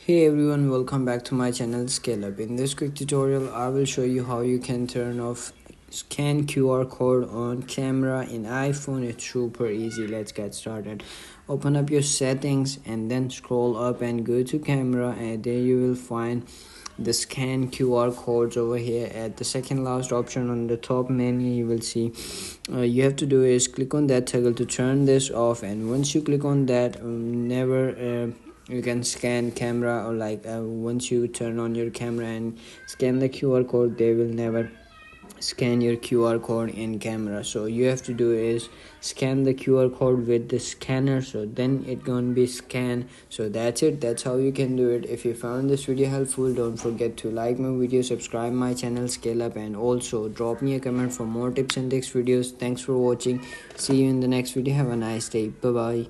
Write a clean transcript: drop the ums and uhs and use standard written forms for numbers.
Hey everyone, welcome back to my channel Scale Up. In this quick tutorial, I will show you how you can turn off scan QR code on camera in iPhone. It's super easy. Let's get started. Open up your settings and then scroll up and go to camera, and there you will find the scan QR codes over here. At the second last option on the top menu, you will see you have to do is click on that toggle to turn this off, and once you click on that, never you can scan camera, or once you turn on your camera and scan the QR code, they will never scan your QR code in camera. So you have to do is scan the QR code with the scanner, so then it gonna be scanned. So that's it. That's how you can do it. If you found this video helpful, don't forget to like my video, subscribe my channel Scale Up, and also drop me a comment for more tips and tricks videos. Thanks for watching. See you in the next video. Have a nice day. Bye bye.